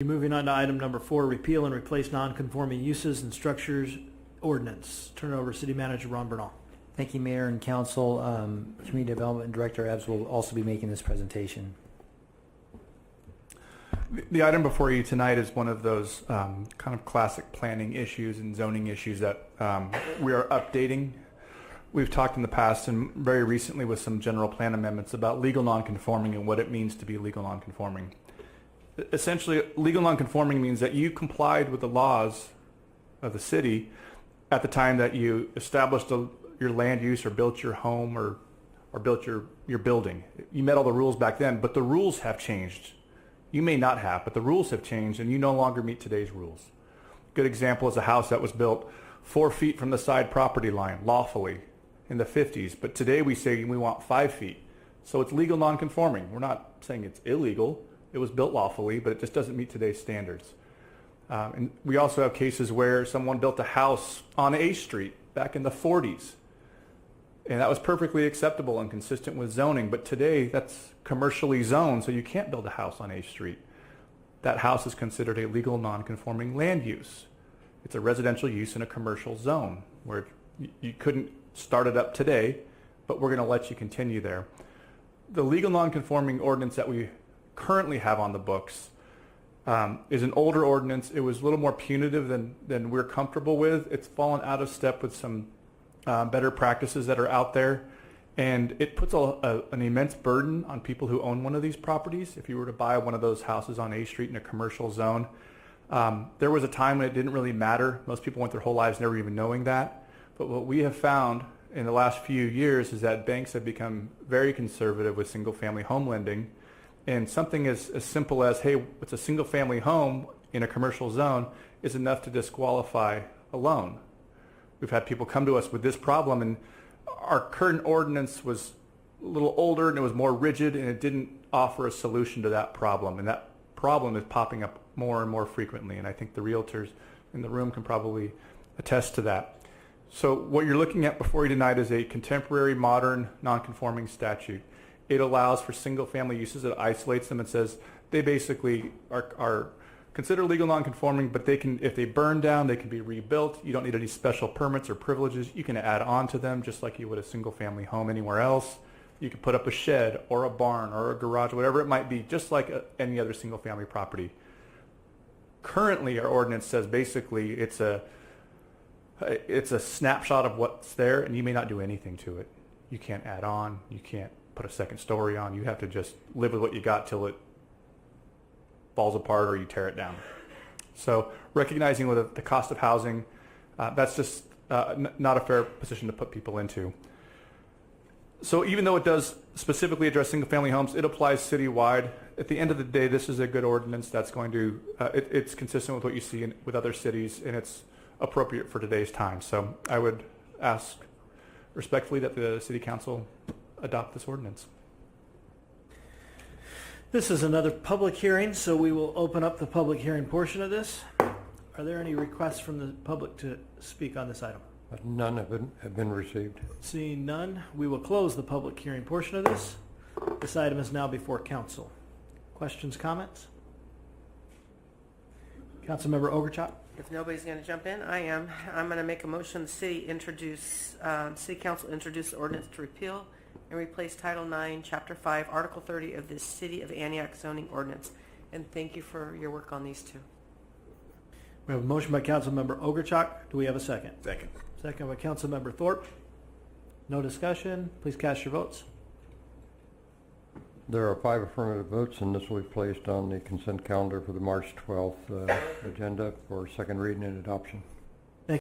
Moving on to item number 4, repeal and replace non-conforming uses and structures ordinance. Turn it over to City Manager Ron Bernal. Thank you, Mayor and Council. Community Development Director Ebbs will also be making this presentation. The item before you tonight is one of those kind of classic planning issues and zoning issues that we are updating. We've talked in the past and very recently with some general plan amendments about legal nonconforming and what it means to be legal nonconforming. Essentially, legal nonconforming means that you complied with the laws of the city at the time that you established your land use or built your home or built your building. You met all the rules back then, but the rules have changed. You may not have, but the rules have changed and you no longer meet today's rules. Good example is a house that was built 4 feet from the side property line lawfully in the 50s, but today we say we want 5 feet. So it's legal nonconforming. We're not saying it's illegal. It was built lawfully, but it just doesn't meet today's standards. And we also have cases where someone built a house on A Street back in the 40s. And that was perfectly acceptable and consistent with zoning. But today, that's commercially zoned, so you can't build a house on A Street. That house is considered a legal non-conforming land use. It's a residential use in a commercial zone where you couldn't start it up today, but we're going to let you continue there. The legal non-conforming ordinance that we currently have on the books is an older ordinance. It was a little more punitive than we're comfortable with. It's fallen out of step with some better practices that are out there, and it puts an immense burden on people who own one of these properties. If you were to buy one of those houses on A Street in a commercial zone, there was a time when it didn't really matter. Most people went their whole lives never even knowing that. But what we have found in the last few years is that banks have become very conservative with single-family home lending. And something as simple as, hey, it's a single-family home in a commercial zone is enough to disqualify a loan. We've had people come to us with this problem, and our current ordinance was a little older and it was more rigid, and it didn't offer a solution to that problem. And that problem is popping up more and more frequently, and I think the realtors in the room can probably attest to that. So what you're looking at before you tonight is a contemporary, modern, non-conforming statute. It allows for single-family uses. It isolates them and says they basically are considered legal non-conforming, but they can, if they burn down, they can be rebuilt. You don't need any special permits or privileges. You can add on to them just like you would a single-family home anywhere else. You can put up a shed or a barn or a garage, whatever it might be, just like any other single-family property. Currently, our ordinance says basically it's a snapshot of what's there, and you may not do anything to it. You can't add on. You can't put a second story on. You have to just live with what you got till it falls apart or you tear it down. So recognizing with the cost of housing, that's just not a fair position to put people into. So even though it does specifically address single-family homes, it applies citywide. At the end of the day, this is a good ordinance that's going to, it's consistent with what you see with other cities, and it's appropriate for today's time. So I would ask respectfully that the City Council adopt this ordinance. This is another public hearing, so we will open up the public hearing portion of this. Are there any requests from the public to speak on this item? None have been received. Seeing none, we will close the public hearing portion of this. This item is now before council. Questions, comments? Councilmember Ogerchuk? If nobody's going to jump in, I am. I'm going to make a motion the City Council introduce the ordinance to repeal and replace Title 9, Chapter 5, Article 30 of the City of Antioch zoning ordinance. And thank you for your work on these two. We have a motion by Councilmember Ogerchuk. Do we have a second? Second. Second by Councilmember Thorpe. No discussion. Please cast your votes. There are 5 affirmative votes, and this will be placed on the consent calendar for the March 12th agenda for second reading and adoption.